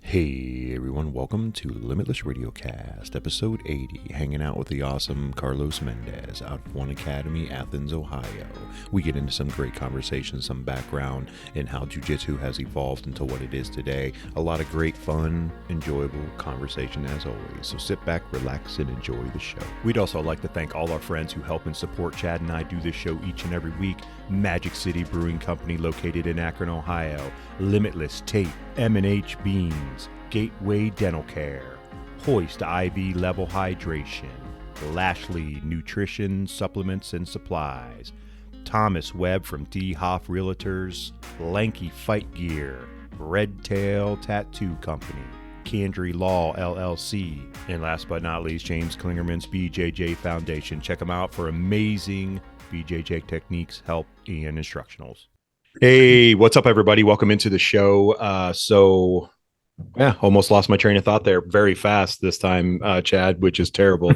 Hey everyone, welcome to LimitLess Radiocast, episode 80, hanging out with the awesome Carlos Mendez out of One Academy, Athens, Ohio. We get into some great conversations, some background in how jiu-jitsu has evolved into what it is today. A lot of great fun, enjoyable conversation as always. So sit back, relax, and enjoy the show. We'd also like to thank all our friends who help and support Chad and I do this show each and every week. Magic City Brewing Company located in Akron, Ohio. LimitLess Tape, M&H Beans, Gateway Dental Care, Hoist IV Level Hydration, Lashley Nutrition Supplements and Supplies, Thomas Webb from D. Hoff Realtors, Lanky Fight Gear, Red Tail Tattoo Company, Candry Law LLC, and last but not least, James Klingerman's BJJ Foundation. Check them out for amazing BJJ techniques, help, and instructionals. Hey, what's up, everybody? Welcome into the show. Almost lost my train of thought there very fast this time, Chad, which is terrible.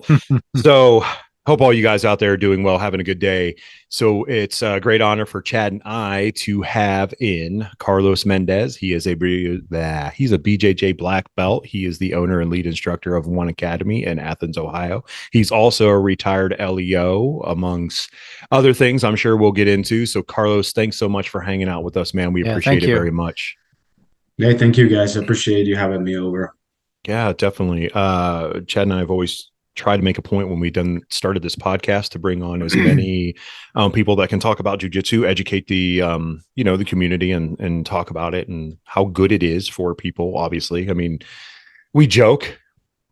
So hope all you guys out there are doing well, having a good day. So it's a great honor for Chad and I to have in Carlos Mendez. He's a BJJ Black belt. He is the owner and lead instructor of One Academy in Athens, Ohio. He's also a retired LEO, amongst other things I'm sure we'll get into. So Carlos, thanks so much for hanging out with us, man. We appreciate it very much. Yeah, thank you guys. I appreciate you having me over. Yeah, definitely. Chad and I have always tried to make a point when we started this podcast to bring on as many people that can talk about jiu-jitsu, educate the the community and talk about it and how good it is for people. Obviously, I mean, we joke.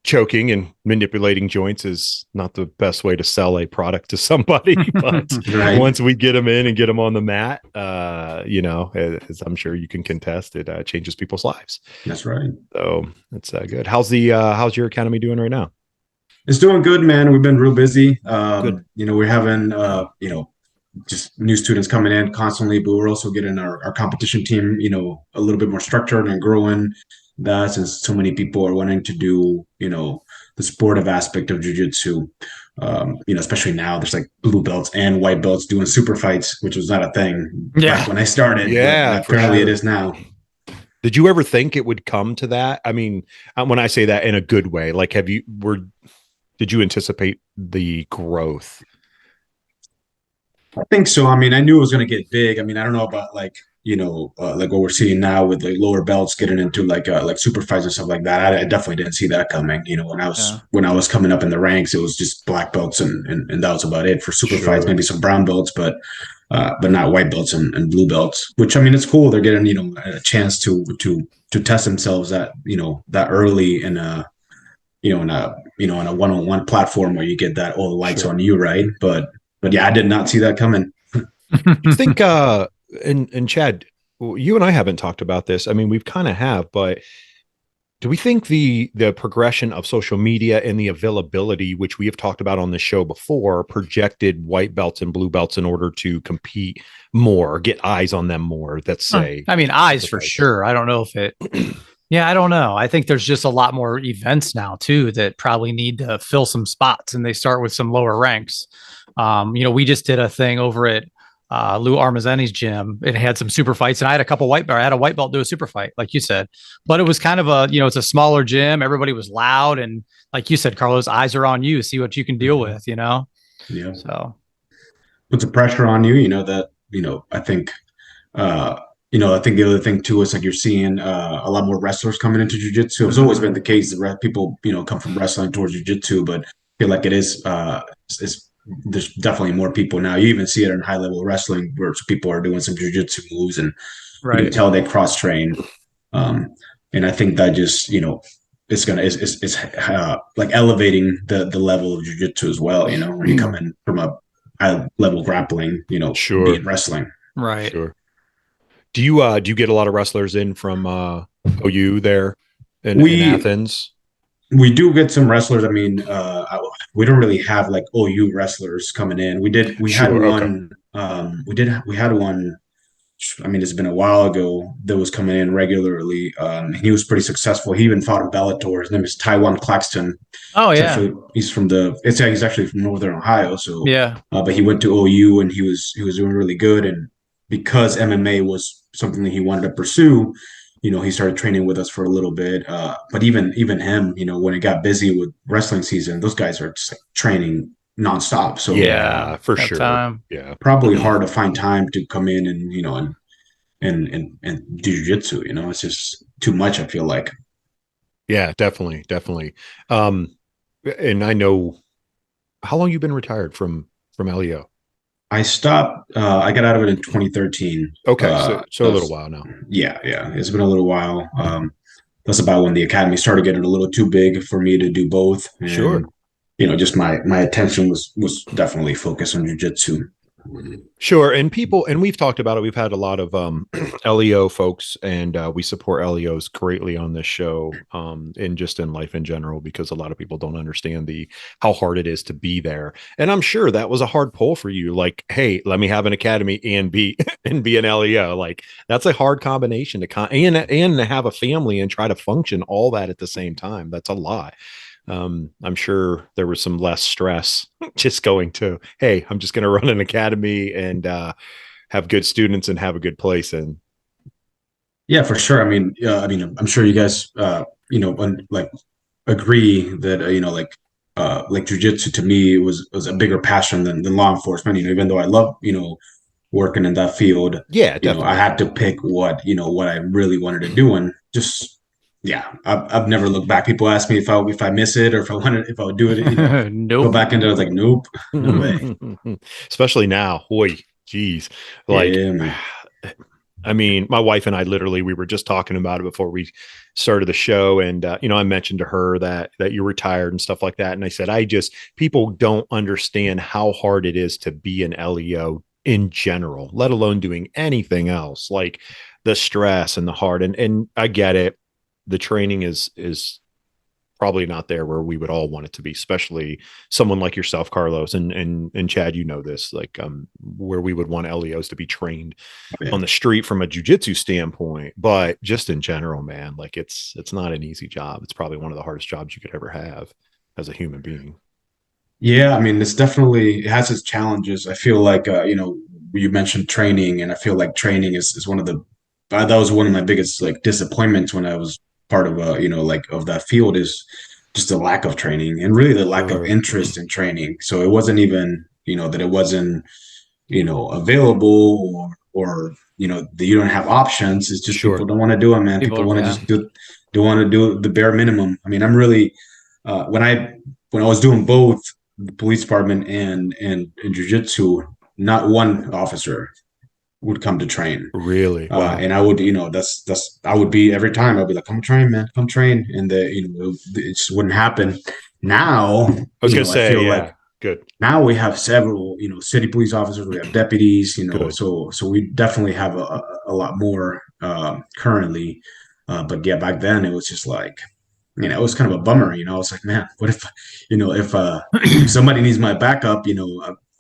Choking and manipulating joints is not the best way to sell a product to somebody, but Right. Once we get them in and get them on the mat, as I'm sure you can contest, it changes people's lives. That's right. So it's good. How's your academy doing right now? It's doing good, man. We've been real busy. Good. We're having just new students coming in constantly, but we're also getting our competition team, a little bit more structured and growing that, since so many people are wanting to do, the sportive aspect of jiu-jitsu. Especially now there's like blue belts and white belts doing super fights, which was not a thing back when I started. Yeah, but apparently it is now. Did you ever think it would come to that? I mean, when I say that in a good way, like did you anticipate the growth? I think so. I mean, I knew it was going to get big. I mean, I don't know about like like what we're seeing now with like lower belts getting into like super fights and stuff like that. I definitely didn't see that coming. When I was coming up in the ranks, it was just black belts and that was about it for super fights. Maybe some brown belts, but not white belts and blue belts. Which, I mean, it's cool. They're getting a chance to test themselves at that early in a one-on-one platform where you get that all the lights on you, right? But yeah, I did not see that coming. You think and Chad, you and I haven't talked about this. I mean, we've kind of have, but do we think the progression of social media and the availability, which we have talked about on the show before, projected white belts and blue belts in order to compete more, get eyes on them more? Let's say. I mean, eyes for sure. I don't know if it. Yeah, I don't know. I think there's just a lot more events now too that probably need to fill some spots, and they start with some lower ranks. We just did a thing over at Lou Armazeni's gym. It had some super fights, and I had I had a white belt do a super fight, like you said. But it was kind of it's a smaller gym. Everybody was loud, and like you said, Carlos, eyes are on you. See what you can deal with. Yeah. So puts the pressure on you. I think. I think the other thing too is like you're seeing a lot more wrestlers coming into jiu-jitsu. It's always been the case that people, come from wrestling towards jiu-jitsu, but I feel like it is, there's definitely more people now. You even see it in high level wrestling where people are doing some jiu-jitsu moves and you can tell they cross train. And I think that just, it's like elevating the level of jiu-jitsu as well, when you come in from a high level grappling, being wrestling. Right. Sure. Do you get a lot of wrestlers in from OU there in Athens? We do get some wrestlers. I mean, we don't really have like OU wrestlers coming in. We had one. We had one. I mean, it's been a while ago that was coming in regularly. He was pretty successful. He even fought in Bellator. His name is Taiwan Claxton. Oh yeah, he's actually from Northern Ohio. So yeah, but he went to OU and he was doing really good. And because MMA was something that he wanted to pursue, he started training with us for a little bit. But even him, when it got busy with wrestling season, those guys are just like training nonstop. So Yeah, for that sure. time. Yeah. probably hard to find time to come in and and do jiu-jitsu. It's just too much, I feel like. Yeah, definitely, definitely. And I know how long you've been retired from LEO. I stopped. I got out of it in 2013. Okay, so a little while now. Yeah, it's been a little while. That's about when the academy started getting a little too big for me to do both, and Sure. just my attention was definitely focused on jiu-jitsu. Sure. And we've talked about it. We've had a lot of LEO folks, and we support LEOs greatly on this show, and just in life in general, because a lot of people don't understand how hard it is to be there. And I'm sure that was a hard pull for you. Like, hey, let me have an academy and be an LEO. Like, that's a hard combination and to have a family and try to function all that at the same time. That's a lot. I'm sure there was some less stress just going to, hey, I'm just going to run an academy and have good students and have a good place in. Yeah, for sure. I mean, I'm sure you guys, like agree that like jujitsu to me was a bigger passion than law enforcement. Even though I love working in that field, Yeah, definitely. I had to pick what I really wanted to do, and just yeah, I've never looked back. People ask me if I miss it or if I would do it, Nope. go back into it. I was like, nope, no way. Especially now, boy, geez, like. Yeah, man. I mean, my wife and I we were just talking about it before we started the show. And, I mentioned to her that you're retired and stuff like that. And I said, people don't understand how hard it is to be an LEO in general, let alone doing anything else, like the stress and the hard. And I get it. The training is probably not there where we would all want it to be, especially someone like yourself, Carlos, and Chad, this, like, where we would want LEOs to be trained on the street from a jiu-jitsu standpoint, but just in general, man, like it's not an easy job. It's probably one of the hardest jobs you could ever have as a human being. Yeah, I mean, it has its challenges. I feel like, you mentioned training, and I feel like training is one of that was one of my biggest like disappointments when I was part of like of that field, is just the lack of training and really the lack of interest in training. So it wasn't even, that it wasn't, available or that you don't have options. It's just people don't want to do it, man. People want to just do want to do the bare minimum. I mean, I'm really when I was doing both the police department and jiu-jitsu, not one officer would come to train. Really? Wow. And I would, I would be every time I'd be like, come train, man, come train. And it just wouldn't happen. Now, I was going to say, I feel like good. Now we have several, city police officers, we have deputies, so we definitely have a lot more currently. But yeah, back then it was just like, it was kind of a bummer, I was like, man, what if, if somebody needs my backup,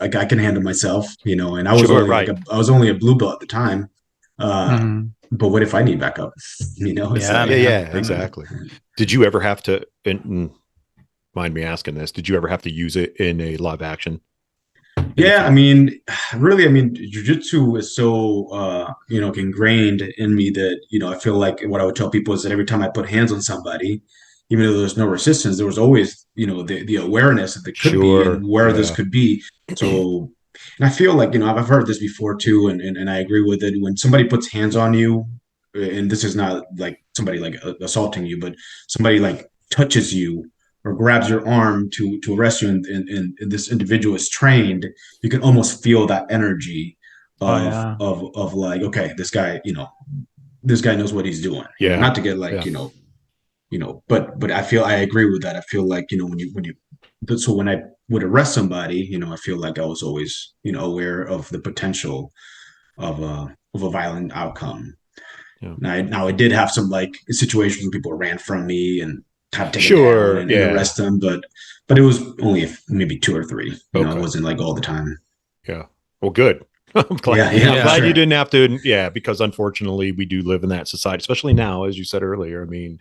I can handle myself, and I was I was only a blue belt at the time. But what if I need backup? Exactly. Did you ever have to, and mind me asking this, did you ever have to use it in a live action? Yeah, I mean, really, jiu-jitsu is so, ingrained in me that, I feel like what I would tell people is that every time I put hands on somebody, even though there's no resistance, there was always, the awareness that there could be and where this could be. So, and I feel like, I've heard this before too, and I agree with it. When somebody puts hands on you, and this is not like somebody like assaulting you, but somebody like touches you or grabs your arm to arrest you, and this individual is trained, you can almost feel that energy of like, okay, this guy knows what he's doing. Yeah. Not to get like, but I agree with that. I feel like, so when I would arrest somebody, I feel like I was always, aware of the potential of a violent outcome. Yeah. Now I did have some like situations where people ran from me and have to take down and arrest them, but it was only maybe 2 or 3. It wasn't like all the time. Yeah. Well, good. I'm glad, I'm glad you didn't have to. Yeah, because unfortunately we do live in that society, especially now, as you said earlier. I mean,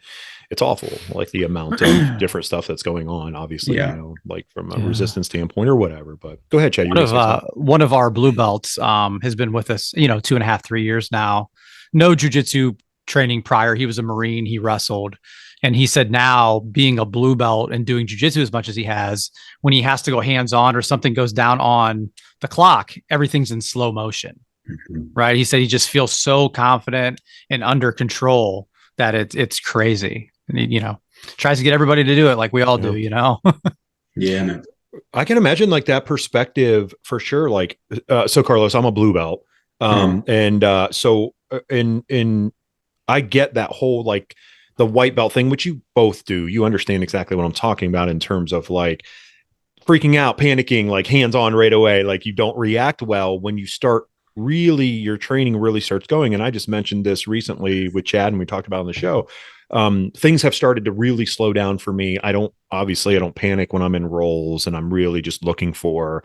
it's awful, like the amount of different stuff that's going on, obviously, like from a resistance standpoint or whatever. But go ahead, Chad. One of our blue belts has been with us, 2.5, 3 years now. No jiu-jitsu training prior. He was a Marine, he wrestled. And he said now being a blue belt and doing jiu-jitsu as much as he has, when he has to go hands-on or something goes down on the clock, everything's in slow motion, right? He said he just feels so confident and under control that it's crazy. And he, you know, tries to get everybody to do it like we all do, you know? Yeah, man. I can imagine like that perspective for sure. Like, so Carlos, I'm a blue belt. So I get that whole, like, the white belt thing, which you both do. You understand exactly what I'm talking about in terms of like freaking out, panicking, like hands on right away. Like you don't react well when you start really, your training really starts going. And I just mentioned this recently with Chad and we talked about on the show. Things have started to really slow down for me. I don't panic when I'm in roles, and I'm really just looking for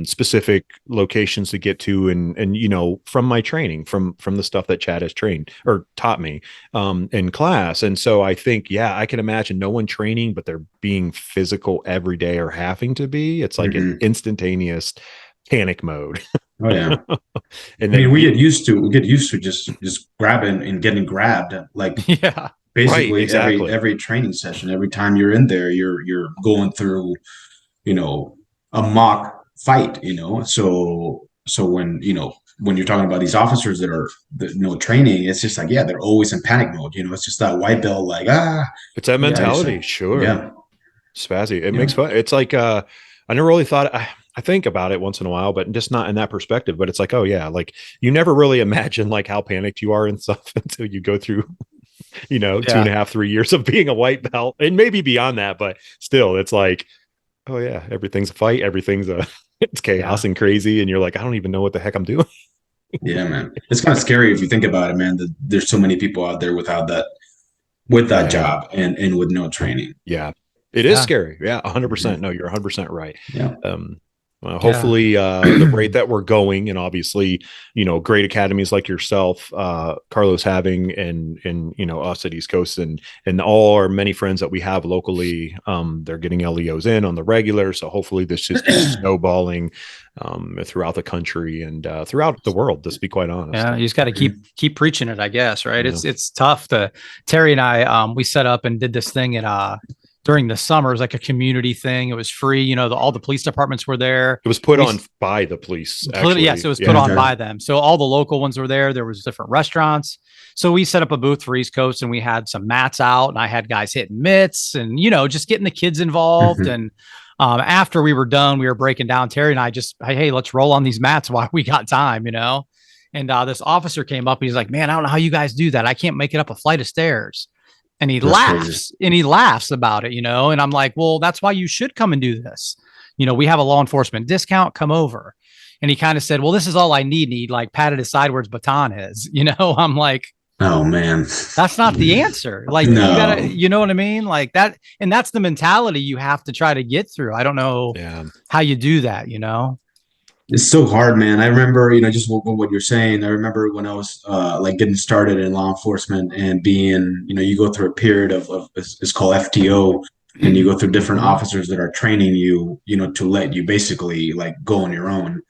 specific locations to get to. And, you know, from my training, from the stuff that Chad has trained or taught me in class. And so I think, yeah, I can imagine no one training, but they're being physical every day or having to be. It's like an instantaneous panic mode. Oh yeah. And I mean, we get used to just grabbing and getting grabbed, like basically right, exactly. every training session. Every time you're in there, you're going through, you know, a mock fight, you know. So when, you know, when you're talking about these officers that are, you know, training, it's just like, yeah, they're always in panic mode. You know, it's just that white belt, like, it's that mentality. Like, sure. Yeah. Spazzy. It makes fun. It's like, I never really thought, I think about it once in a while, but just not in that perspective. But it's like, oh yeah, like you never really imagine like how panicked you are and stuff until you go through, you know, 2.5, 3 years of being a white belt, and maybe beyond that. But still, it's like, oh yeah, everything's a fight, everything's it's chaos and crazy, and you're like, I don't even know what the heck I'm doing. Yeah, man, it's kind of scary if you think about it, man. That there's so many people out there without that, job and with no training. Yeah, it is scary. Yeah, 100%. No, you're 100% right. Yeah. Hopefully the rate that we're going, and obviously, you know, great academies like yourself, Carlos having, and you know, us at East Coast and all our many friends that we have locally, they're getting LEOs in on the regular. So hopefully this just keeps snowballing throughout the country and throughout the world, to be quite honest. Yeah, you just got to keep preaching it, I guess, right? Yeah. It's tough. Terry and I, we set up and did this thing at during the summer. It was like a community thing. It was free. You know, all the police departments were there. It was put on by the police. Yes, it was put on by them. So all the local ones were there. There was different restaurants. So we set up a booth for East Coast, and we had some mats out, and I had guys hitting mitts and, you know, just getting the kids involved. And after we were done, we were breaking down. Terry and I just, hey, let's roll on these mats while we got time, you know? And this officer came up. He's like, man, I don't know how you guys do that. I can't make it up a flight of stairs. And he laughs about it, you know? And I'm like, well, that's why you should come and do this. You know, we have a law enforcement discount, come over. And he kind of said, well, this is all I need. And he like patted his side where his baton is, you know? I'm like, oh man, that's not the answer. Like, you gotta, you know what I mean? Like that. And that's the mentality you have to try to get through. I don't know how you do that, you know? It's so hard, man. I remember, you know, just what you're saying. I remember when I was like getting started in law enforcement and being, you know, you go through a period of it's called FTO, and you go through different officers that are training you, you know, to let you basically like go on your own.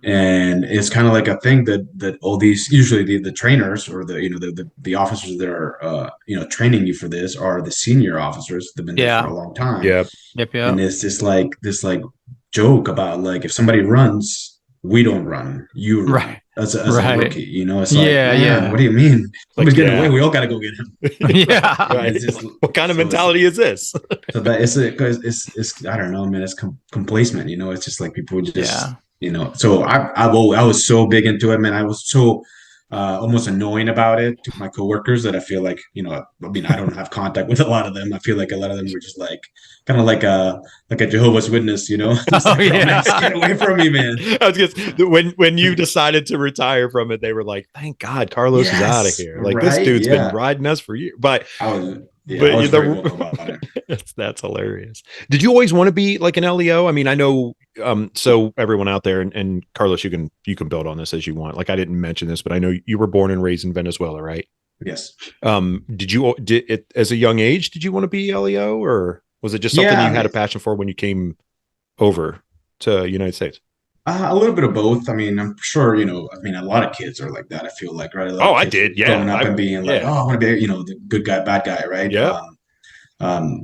And it's kind of like a thing that all these, usually the trainers or the, you know, the officers that are you know, training you for this are the senior officers that have been there for a long time. Yep. And it's just like this like joke about like, if somebody runs, we don't run, you run as a rookie, you know? It's like, man, what do you mean? Somebody's getting away, we all got to go get him. It's just, what kind of mentality is this? So that it's I don't know, man, it's complacent, you know? It's just like people just you know. So I was so big into it, man. I was so almost annoying about it to my coworkers that I feel like, you know, I mean, I don't have contact with a lot of them. I feel like a lot of them were just like kind of like a Jehovah's Witness, you know. Get away from me, man. I was just, when you decided to retire from it, they were like, thank God Carlos is out of here. Like this dude's been riding us for years. But that's hilarious. Did you always want to be like an LEO? I mean, I know, so everyone out there, and Carlos, you can build on this as you want. Like, I didn't mention this, but I know you were born and raised in Venezuela, right? Yes. Did it as a young age, did you want to be LEO, or was it just something you had a passion for when you came over to United States? A little bit of both. I mean, I'm sure, I mean, a lot of kids are like that. I feel like, right? A lot Oh, of I kids did. growing Yeah. up and being like, Yeah. oh, I want to be, the good guy, bad guy, right? Yeah.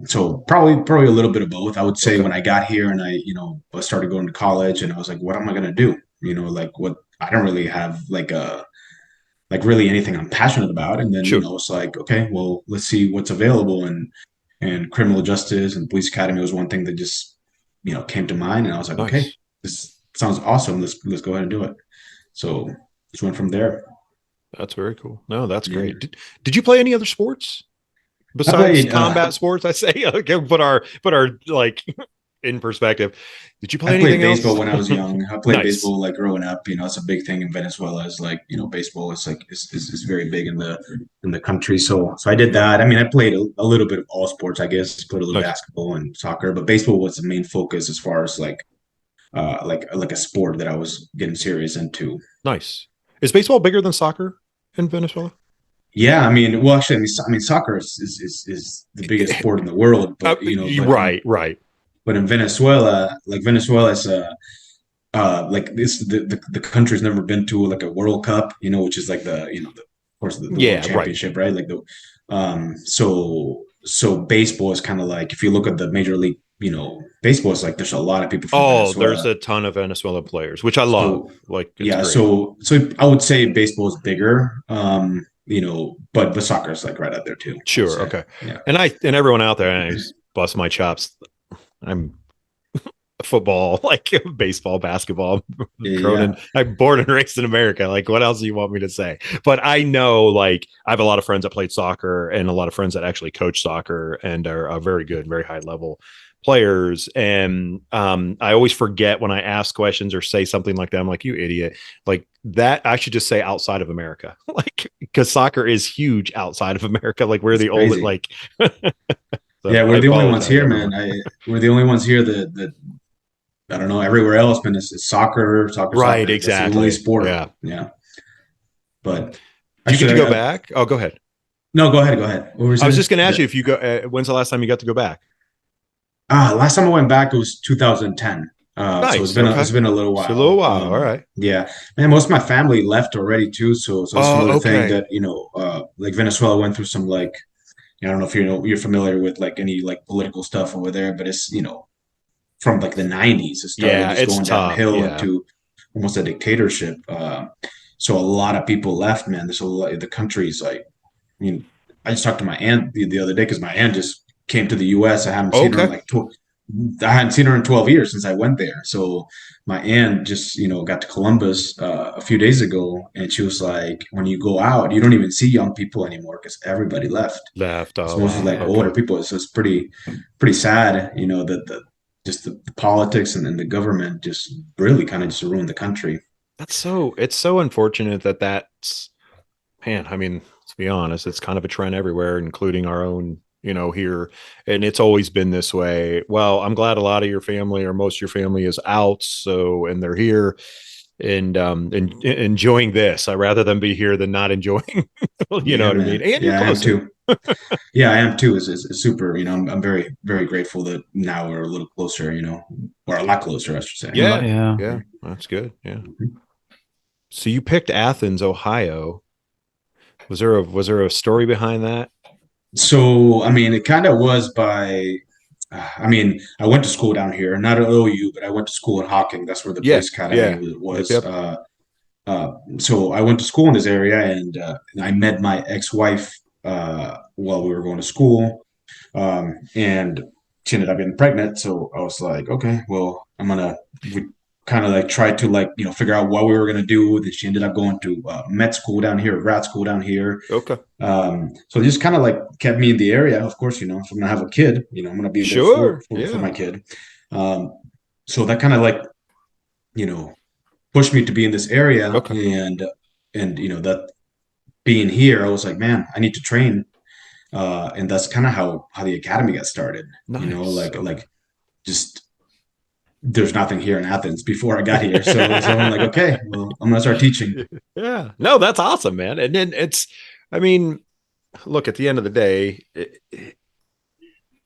So probably a little bit of both. I would say Okay. when I got here and I started going to college and I was like, what am I gonna do? Like what I don't really have like really anything I'm passionate about. And then, Sure. it's like, okay, well, let's see what's available. And criminal justice and police academy was one thing that just, came to mind. And I was like, okay, Nice. this sounds awesome. Let's go ahead and do it. So just went from there. That's very cool. No, that's Yeah. great. Did you play any other sports I besides played, combat sports? I say, okay, put our like in perspective. Did you play I played anything baseball else? when I was young. I played Nice. baseball like growing up. It's a big thing in Venezuela. Is like baseball is like is very big in the country. So I did Right. that. I mean, I played a little bit of all sports. I guess played a little Nice. basketball and soccer, but baseball was the main focus as far as like a sport that I was getting serious into. Nice. Is baseball bigger than soccer in Venezuela? Yeah, I mean, well, actually, I mean, soccer is the biggest sport in the world, but Right. Right. but in Venezuela, like Venezuela is like this the country's never been to like a World Cup, which is like of course the world Yeah. Right. championship, right? Like so baseball is kind of like if you look at the major league, baseball is like there's a lot of people from Oh, there's Venezuela. a ton of Venezuelan players, which I love. So Like, it's yeah, great. so I would say baseball is bigger, but the soccer is like right up there too, I would Sure. say. Okay. Yeah. And everyone out there, I just bust my chops. I'm football, like baseball, basketball, grown Yeah. in, I'm born and raised in America. Like, what else do you want me to say? But I know, like, I have a lot of friends that played soccer and a lot of friends that actually coach soccer and are very good, very high level players. And I always forget when I ask questions or say something like that. I'm like, you idiot. Like that, I should just say outside of America, like, because soccer is huge outside of America. Like, we're It's the only, crazy. like, Yeah, so I we're the only ones apologize, here, man. everyone. We're the only ones here that I don't know. Everywhere else, man, it's soccer, soccer, Right. soccer. That's the only Exactly. sport. Yeah. Yeah. But Do you get to actually, go back? Oh, go ahead. no, go ahead. Go ahead. What were you I was saying? just going to ask you if you go. When's the last time you got to go back? Last time I went back it was 2010. So Nice. Okay. it's been a little It's a little while. while. All right. Yeah, man. Most of my family left already too. So it's Oh, another thing okay. that like Venezuela went through some like I don't know if you're familiar with like any like political stuff over there, but it's from like the 90s it started Yeah, just it's going tough. downhill Yeah. into almost a dictatorship. So a lot of people left, man. There's a lot, the country's like, I mean, I just talked to my aunt the other day because my aunt just came to the US. Okay. I hadn't seen her in 12 years since I went there. So my aunt just got to Columbus a few days ago, and she was like, when you go out you don't even see young people anymore because everybody left. Left. It's Oh, mostly wow. like older Okay. people. So it's pretty sad, that the politics and the government just really kind of just ruined the country. It's so unfortunate that's, man, I mean, to be honest, it's kind of a trend everywhere, including our own, here. And it's always been this way. Well, I'm glad a lot of your family or most of your family is out. So, and they're here and enjoying this. I rather than be here than not enjoying, you know Yeah, what I mean? man. And you're Yeah, I am closer. too. Yeah, I am too. It's super. I'm very, very grateful that now we're a little closer. Or a lot closer, I should say. Yeah. Yeah. Yeah. That's good. Yeah. Mhm. So you picked Athens, Ohio. Was there a story behind that? So, I mean, it kind of was by. I mean, I went to school down here, not at OU, but I went to school in Hocking. That's where the Yeah. police academy Yeah. was. Yep. So I went to school in this area, and I met my ex-wife while we were going to school, and she ended up getting pregnant. So I was like, okay, well, we kind of like tried to like figure out what we were gonna do. Then she ended up going to med school down here, grad school down here. Okay. So it just kind of like kept me in the area. Of course, if I'm gonna have a kid, I'm gonna be there for Sure. Yeah. my kid. Um, so that kind of like you know pushed me to be in this area, Okay. and that being here, I was like, man, I need to train, and that's kind of how the academy got started. Nice. Okay. Like just there's nothing here in Athens before I got here, so I'm like, okay, well, I'm gonna start teaching. Yeah. No, that's awesome, man. And then I mean, look, at the end of the day,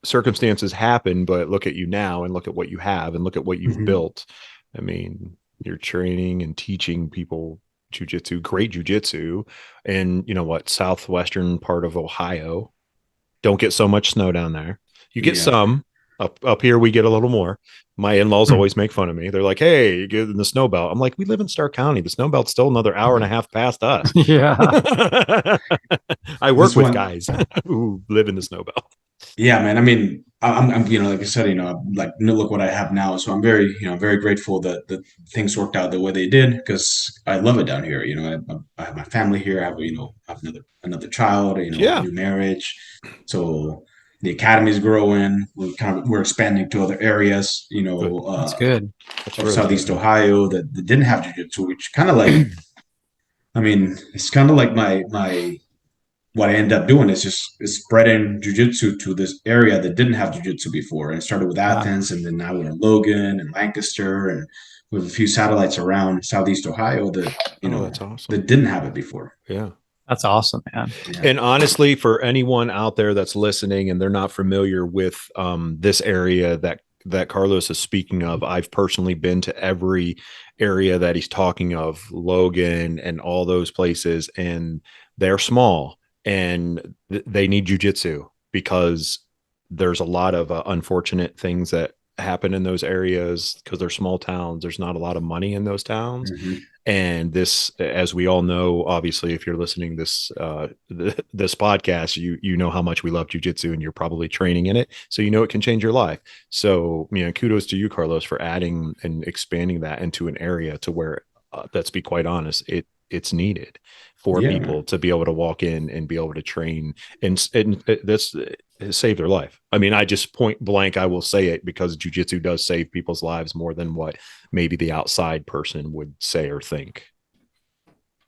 circumstances happen, but look at you now and look at what you have and look at what you've Mhm. built. I mean, You're training and teaching people jiu-jitsu, great jiu-jitsu, and you know what, southwestern part of Ohio. Don't get so much snow down there. You get some up here. We get a little more. My in-laws always make fun of me. They're like, "Hey, you get in the snow belt." I'm like, "We live in Stark County. The snow belt's still another hour and a half past us." Yeah. I work with guys who live in the snow belt. Yeah, man. I mean, I'm, you know, like I said, you know, like look what I have now. So I'm very, you know, very grateful that things worked out the way they did because I love it down here. You know, I have my family here. I have, you know, I have another child. You know, a new marriage. So the academy's growing. We're expanding to other areas. You know, that's good. That's of really Southeast good. Ohio that didn't have jiu-jitsu, which kind of like, I mean, it's kind of like my what I ended up doing is spreading jujitsu to this area that didn't have jujitsu before. And it started with Athens, and then now we're in Logan and Lancaster, and we have a few satellites around Southeast Ohio that That's awesome. that didn't have it before. Yeah. That's awesome, man. Yeah. And honestly, for anyone out there that's listening and they're not familiar with this area that Carlos is speaking of, I've personally been to every area that he's talking of, Logan and all those places, and they're small and they need jujitsu because there's a lot of unfortunate things that happen in those areas because they're small towns. There's not a lot of money in those towns. Mm-hmm. And this, as we all know, obviously, if you're listening this this podcast, you know how much we love jiu-jitsu and you're probably training in it. So you know it can change your life. So, you know, kudos to you, Carlos, for adding and expanding that into an area to where, let's be quite honest, it's needed for people to be able to walk in and be able to train and this save their life. I mean, I just point blank, I will say it because jiu-jitsu does save people's lives more than what maybe the outside person would say or think.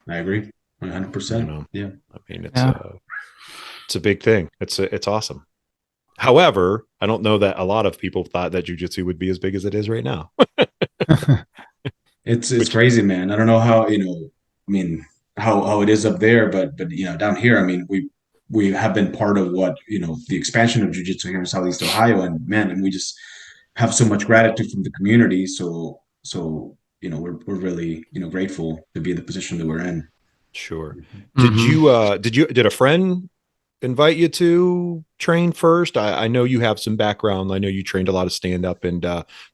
I agree 100%. You know? Yeah. I mean, it's a big thing. It's awesome. However, I don't know that a lot of people thought that jiu-jitsu would be as big as it is right now. It's crazy, man. I don't know how, you know, I mean, how it is up there, but you know, down here, I mean, we have been part of what, you know, the expansion of jiu-jitsu here in Southeast Ohio, and man, and we just have so much gratitude from the community. So you know, we're really, you know, grateful to be in the position that we're in. Sure. Did a friend invite you to train first? I know you have some background. I know you trained a lot of stand-up and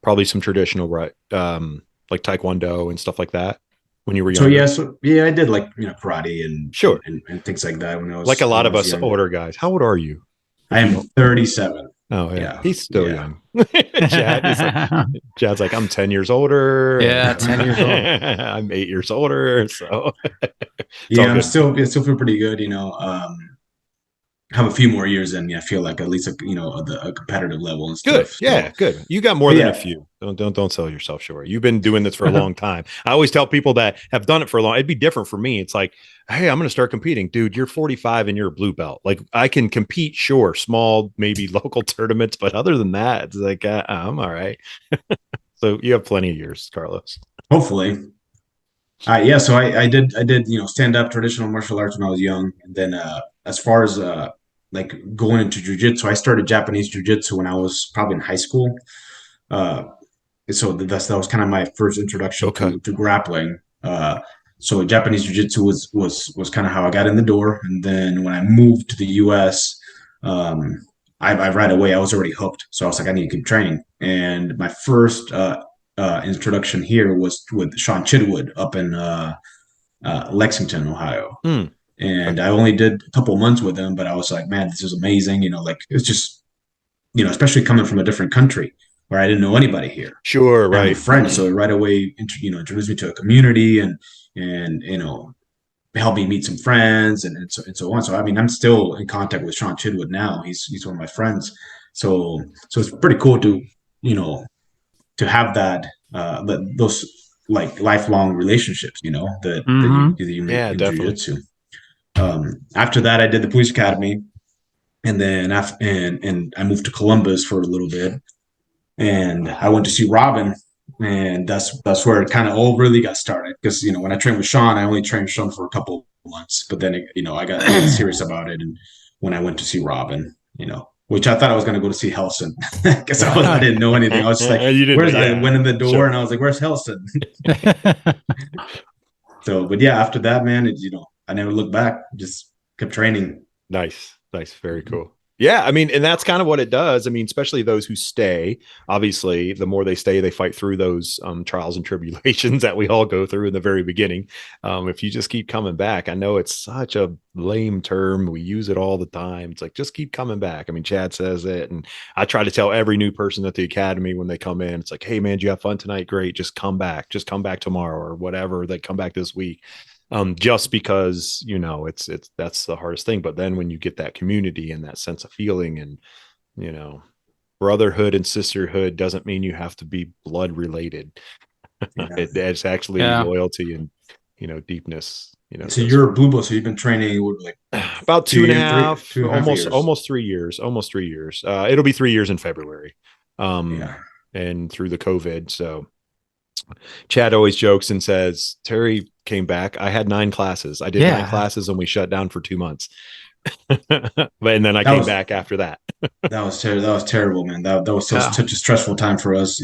probably some traditional, right? Like Taekwondo and stuff like that when you were younger. So yeah, I did like, you know, karate and sure and things like that when I was like a lot of us younger. older guys. How old are you? I am 37. Oh yeah. He's still young. Chad's like, I'm 10 years older. Yeah, 10 years old. I'm 8 years older. So yeah, I still feel pretty good, you know. Have a few more years in. I feel like at least you know a competitive level and stuff. Good, yeah, so, good. You got more than a few. Don't sell yourself short. You've been doing this for a long time. I always tell people that have done it for a long. It'd be different for me. It's like, hey, I'm going to start competing, dude. You're 45 and you're a blue belt. Like I can compete, sure, small, maybe local tournaments, but other than that, it's like I'm all right. So you have plenty of years, Carlos. Hopefully. Yeah. So I did you know stand up traditional martial arts when I was young, and then as far as like going into jiu-jitsu, I started Japanese jiu-jitsu when I was probably in high school. So that was kind of my first introduction to grappling. So Japanese jiu-jitsu was kind of how I got in the door. And then when I moved to the US, I right away I was already hooked. So I was like, I need to keep training. And my first introduction here was with Sean Chidwood up in Lexington, Ohio. And I only did a couple months with him, but I was like, man, this is amazing. You know, like it's just, you know, especially coming from a different country where I didn't know anybody here. Sure, right. I'm a friend, so right away, introduced me to a community and you know, helped me meet some friends and so on. So I mean, I'm still in contact with Sean Chidwood now. He's one of my friends. So it's pretty cool to, you know, to have that those like lifelong relationships, you know, that you make in jiu-jitsu. After that, I did the police academy, and then and I moved to Columbus for a little bit, and I went to see Robin, and that's where it kind of all really got started. Because you know, when I trained with Sean, I only trained Sean for a couple months, but then you know, I got serious about it, and when I went to see Robin, you know, which I thought I was going to go to see Helson because I didn't know anything. I was just like, I went in the door and I was like, where's Helson? So, but yeah, after that, man, I never looked back, just kept training. Nice. Very cool. Yeah, I mean, and that's kind of what it does. I mean, especially those who stay, obviously, the more they stay, they fight through those trials and tribulations that we all go through in the very beginning. If you just keep coming back, I know it's such a lame term. We use it all the time. It's like, just keep coming back. I mean, Chad says it. And I try to tell every new person at the academy when they come in, it's like, hey, man, do you have fun tonight? Great. Just come back. Just come back tomorrow or whatever. They come back this week. Just because, it's that's the hardest thing. But then when you get that community and that sense of feeling and, brotherhood and sisterhood doesn't mean you have to be blood related. Yeah. It's actually loyalty and, deepness, So you're a blue belt. So you've been training like about 2.5, almost 3 years, almost 3 years. It'll be 3 years in February. And through the COVID. So Chad always jokes and says, Terry came back. I had 9 classes. I did 9 classes and we shut down for 2 months. And then I came back after that. That was terrible, man. That was such a stressful time for us,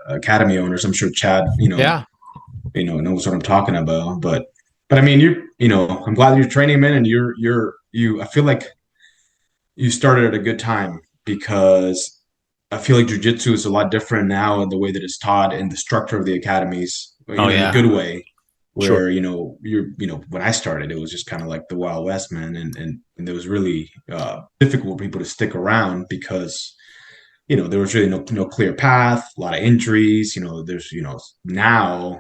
academy owners. I'm sure Chad, knows what I'm talking about. But I mean, I'm glad you're training, man. And I feel like you started at a good time because I feel like jiu-jitsu is a lot different now in the way that it's taught and the structure of the academies, in a good way. Where, when I started, it was just kind of like the Wild West, man. And it was really difficult for people to stick around because, there was really no clear path, a lot of injuries, there's, now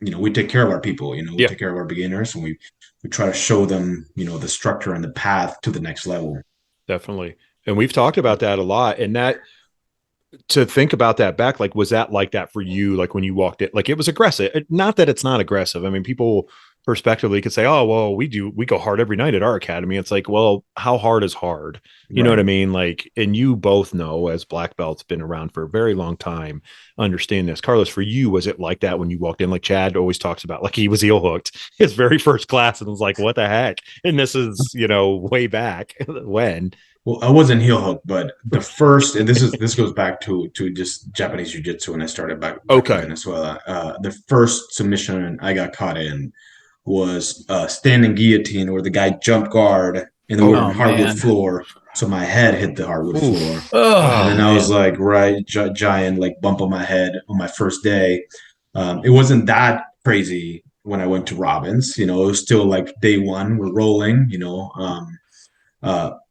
we take care of our people, we take care of our beginners and we try to show them, the structure and the path to the next level. Definitely. And we've talked about that a lot. And that, to think about that back, like, was that like that for you? Like when you walked it, like it was aggressive, not that it's not aggressive. I mean, people perspectively could say, oh, well, we go hard every night at our academy. It's like, well, how hard is hard? You know what I mean? Like, and you both know, as black belts, been around for a very long time, understand this. Carlos, for you, was it like that when you walked in? Like Chad always talks about, like he was heel hooked his very first class and was like, what the heck? And this is, way back when. Well, I wasn't heel hook, but the first, and this goes back to just Japanese jiu-jitsu when I started back in Venezuela. The first submission I got caught in was standing guillotine where the guy jumped guard in the hardwood floor. So my head hit the hardwood floor. And then I was like, giant like bump on my head on my first day. It wasn't that crazy when I went to Robin's, it was still like day one, we're rolling,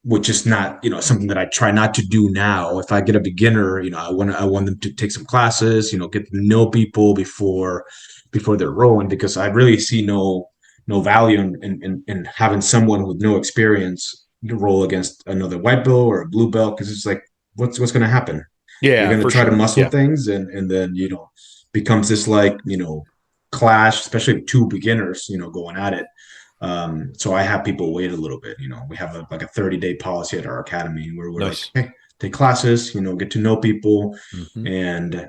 which is not, something that I try not to do now. If I get a beginner, I want them to take some classes, get to know people before they're rolling, because I really see no value in having someone with no experience roll against another white belt or a blue belt, because it's like, what's going to happen? Yeah, you're going to try to muscle things, and then becomes this like clash, especially two beginners, going at it. So I have people wait a little bit. We have a 30-day policy at our academy where we're like, hey, take classes, get to know people. And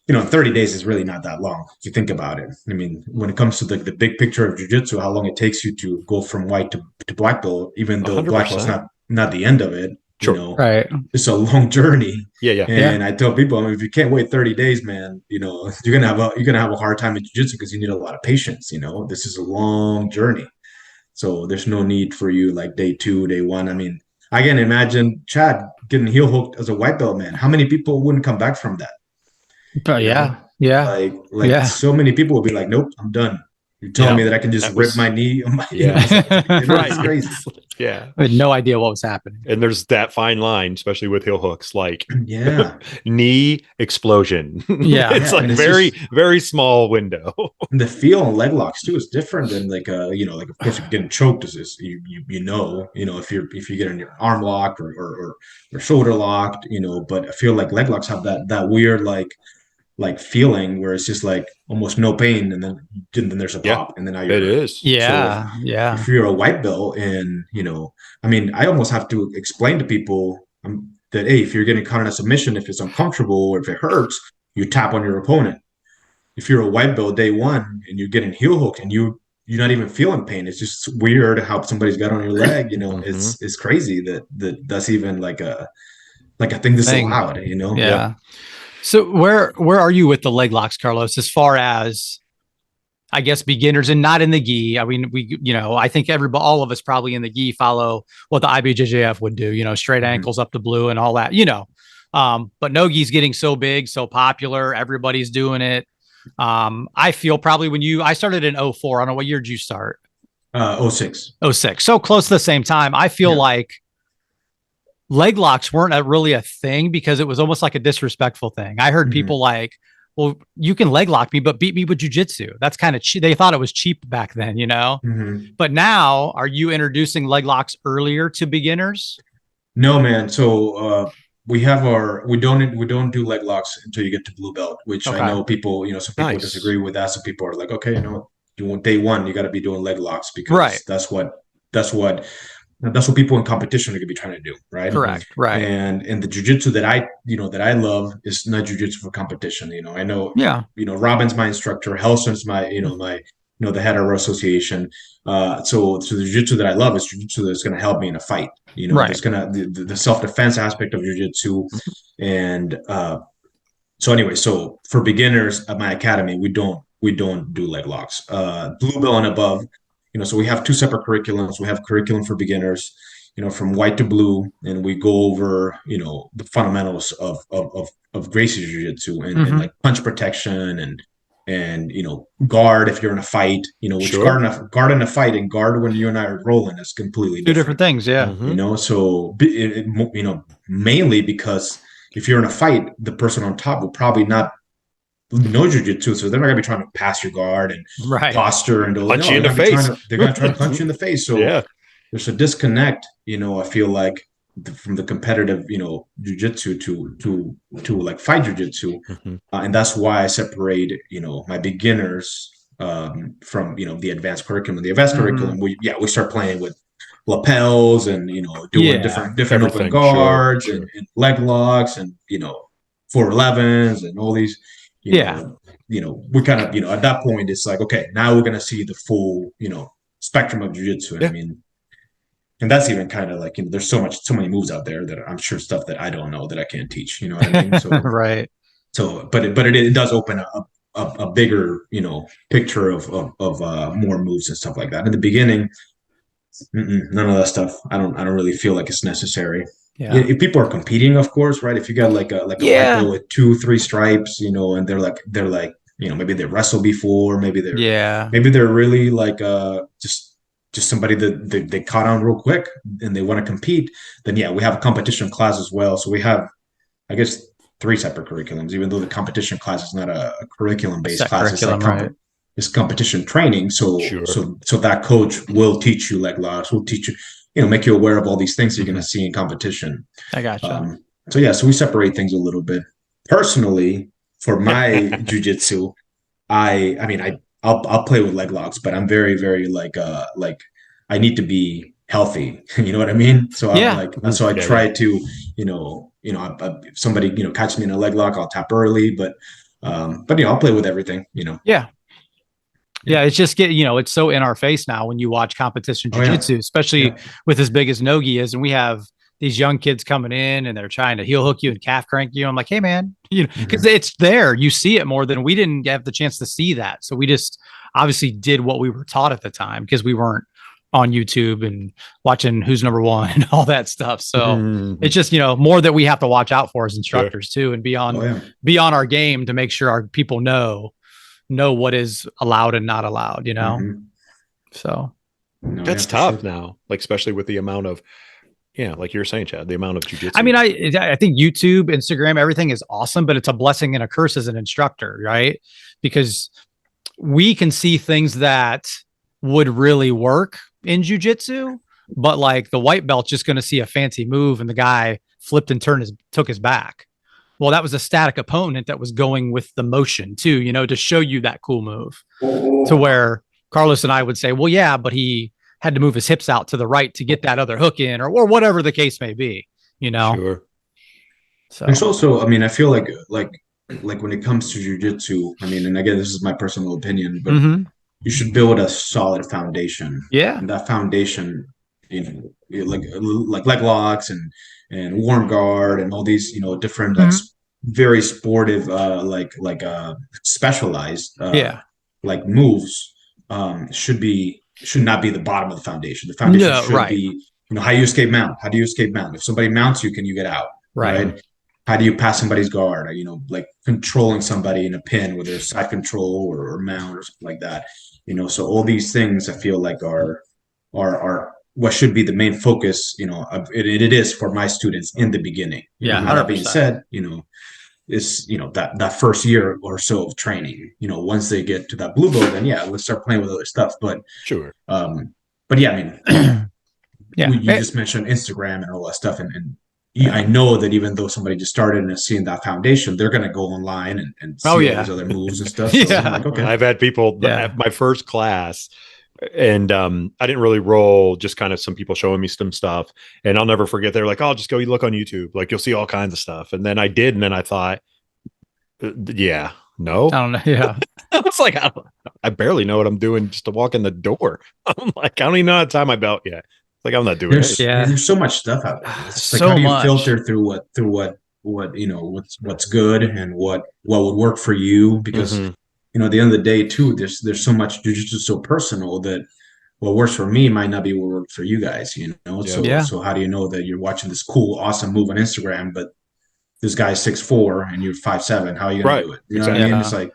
30 days is really not that long if you think about it. I mean, when it comes to the big picture of jiu-jitsu, how long it takes you to go from white to black belt, even though 100%. Black belt's not the end of it. Right. It's a long journey. Yeah. And I tell people, I mean, if you can't wait 30 days, man, you're gonna have a hard time in jiu-jitsu because you need a lot of patience. This is a long journey. So there's no need for you like day 2, day 1. I mean, I can imagine Chad getting heel hooked as a white belt, man. How many people wouldn't come back from that? Yeah. Like so many people would be like, nope, I'm done. You're telling me that I can just rip my knee on my It's crazy. I had no idea what was happening. And there's that fine line, especially with heel hooks, like knee explosion. It's like very, very small window. And the feel on leg locks too is different than like like of course if you're getting choked is if you get in your arm locked or shoulder locked, but I feel like leg locks have that weird like feeling where it's just like almost no pain, and then there's a pop, and then now you're. It is. Yeah, so if you're a white belt, and I mean, I almost have to explain to people that hey, if you're getting caught in a submission, if it's uncomfortable or if it hurts, you tap on your opponent. If you're a white belt day one and you're getting heel hooked and you you're not even feeling pain. It's just weird how somebody's got on your leg. It's crazy that's even like a thing that's allowed. Yeah. So where are you with the leg locks, Carlos? As far as, I guess, beginners and not in the gi. I mean, I think all of us probably in the gi follow what the IBJJF would do. Straight ankles up to blue and all that. But no gi's getting so big, so popular. Everybody's doing it. I feel probably I started in 04. I don't know, what year did you start? 06. 06. So close to the same time. I feel like leg locks weren't really a thing because it was almost like a disrespectful thing. I heard people like, well, you can leg lock me, but beat me with jiu-jitsu. That's kind of cheap. They thought it was cheap back then, But now, are you introducing leg locks earlier to beginners? No, man. So we don't do leg locks until you get to blue belt, which I know people, some people disagree with that. Some people are like, okay, you want day one, you got to be doing leg locks because that's what people in competition are going to be trying to do, right? Correct, right. And the jiu-jitsu that I love is not jiu-jitsu for competition. I know, Robin's my instructor, Helson's my, the head of our association. So the jiu-jitsu that I love is jiu-jitsu that's going to help me in a fight. It's going to the self-defense aspect of jiu-jitsu, and so for beginners at my academy, we don't do leg locks. Blue belt and above. So we have two separate curriculums. We have curriculum for beginners, from white to blue, and we go over, the fundamentals of Gracie Jiu-Jitsu and like punch protection and guard if you're in a fight, which guard in a fight and guard when you and I are rolling is completely two different things. Yeah. So mainly because if you're in a fight, the person on top will probably not know jiu-jitsu, so they're not gonna be trying to pass your guard and posture and punch you in the face. They're gonna try to punch you in the face. So there's a disconnect, I feel like from the competitive, jiu-jitsu to like fight jiu-jitsu, and that's why I separate, my beginners from the advanced curriculum. The advanced curriculum, we start playing with lapels and doing different open guards and leg locks and 411s and all these. We kind of, at that point, it's like, okay, now we're going to see the full, spectrum of jiu-jitsu. I mean, and that's even kind of like, there's so many moves out there that I'm sure stuff that I don't know that I can't teach, you know what I mean? So, right. So, but it does open up a bigger, picture of more moves and stuff like that. In the beginning, none of that stuff. I don't really feel like it's necessary. Yeah. If people are competing, of course, right? If you got like a white belt with 2-3 stripes, and they're like, maybe they wrestled before, maybe they're really like just somebody that they caught on real quick and they want to compete, then we have a competition class as well. So we have, I guess, 3 separate curriculums, even though the competition class is not a curriculum-based class. It's like it's competition training. So so that coach will teach you leg locks, will teach you, make you aware of all these things you're going to see in competition. I gotcha. So we separate things a little bit. Personally, for my jiu-jitsu, I'll play with leg locks, but I'm very, very like I need to be healthy. You know what I mean? So I try to, if somebody, catches me in a leg lock, I'll tap early, but I'll play with everything, Yeah, it's just it's so in our face now when you watch competition jiu-jitsu, especially with as big as Nogi is. And we have these young kids coming in and they're trying to heel hook you and calf crank you. I'm like, hey, man, because it's there. You see it more than we didn't have the chance to see that. So we just obviously did what we were taught at the time because we weren't on YouTube and watching Who's Number One and all that stuff. So it's just, more that we have to watch out for as instructors too, and be on our game to make sure our people know what is allowed and not allowed, So that's tough now, like, especially with the amount of, like you're saying, Chad, the amount of jiu-jitsu. I mean, I think YouTube, Instagram, everything is awesome, but it's a blessing and a curse as an instructor, right? Because we can see things that would really work in jiu-jitsu, but like the white belt's just going to see a fancy move and the guy flipped and took his back. Well, that was a static opponent that was going with the motion too, to show you that cool move. To where Carlos and I would say, well, yeah, but he had to move his hips out to the right to get that other hook in, or whatever the case may be, Sure. So it's also, I feel like when it comes to jiu-jitsu, and again, this is my personal opinion, but you should build a solid foundation. Yeah. And that foundation, like leg locks and warm guard and all these, different very sportive, specialized, like moves, should not be the bottom of the foundation. The foundation should be, how you escape mount. How do you escape mount? If somebody mounts you, can you get out? Right. How do you pass somebody's guard? Like controlling somebody in a pin, whether it's side control or mount or something like that. So all these things I feel like are what should be the main focus. It is for my students in the beginning. That being said, is that first year or so of training. Once they get to that blue belt, then let's start playing with other stuff. But sure. But yeah, I mean, you just mentioned Instagram and all that stuff, and I know that even though somebody just started and is seeing that foundation, they're going to go online and see all these other moves and stuff. So I'm like, okay. I've had people at my first class, and I didn't really roll, just kind of some people showing me some stuff, and I'll never forget. They're like, "Oh, just go look on YouTube, like you'll see all kinds of stuff." And then I did, and then I thought, no, I don't know. Yeah, it's like I barely know what I'm doing just to walk in the door. I'm like, I don't even know how to tie my belt yet. Like I'm not doing it. There's so much stuff out there. It's like, how do you filter through what's good and what would work for you? Because at the end of the day too, there's so much jiu-jitsu so personal that what works for me might not be what works for you guys. So how do you know that you're watching this cool, awesome move on Instagram, but this guy's 6'4" and you're 5'7"? How are you gonna do it? You know what I mean? It's like,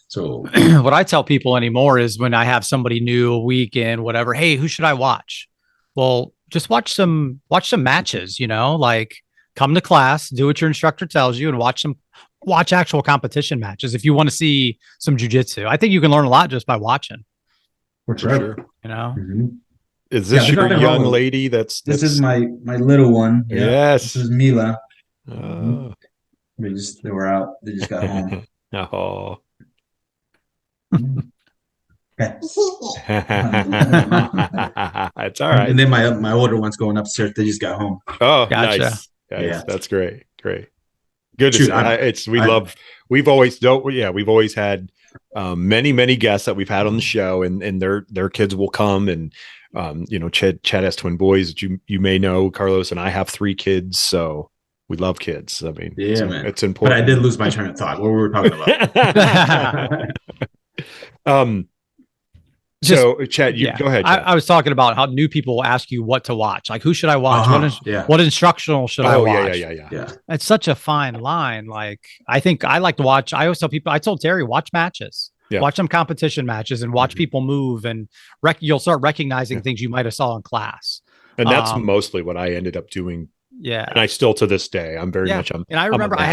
so what I tell people anymore is when I have somebody new a week in whatever, hey, who should I watch? Well, just watch some matches, like come to class, do what your instructor tells you, and watch actual competition matches. If you want to see some jiu-jitsu, I think you can learn a lot just by watching. For sure. Is this your young lady? This is my little one. Yeah. Yes. This is Mila. They were out. They just got home. Oh. It's all right. And then my older one's going upstairs. They just got home. Oh, gotcha. Nice. Yeah, that's great. Good to see. We've always had many guests that we've had on the show, and their kids will come, and Chad has twin boys that you may know. Carlos and I have 3 kids, so we love kids. I mean, it's important. But I did lose my train of thought. What were we talking about? So Chad, go ahead. I was talking about how new people will ask you what to watch. Like, who should I watch? What instructional should I watch? Yeah. It's such a fine line. Like, I think I like to watch. I always tell people, I told Terry, watch matches, watch some competition matches and watch people move, and you'll start recognizing things you might've saw in class. And that's mostly what I ended up doing. Yeah. And I still, to this day, I'm very much. And I remember I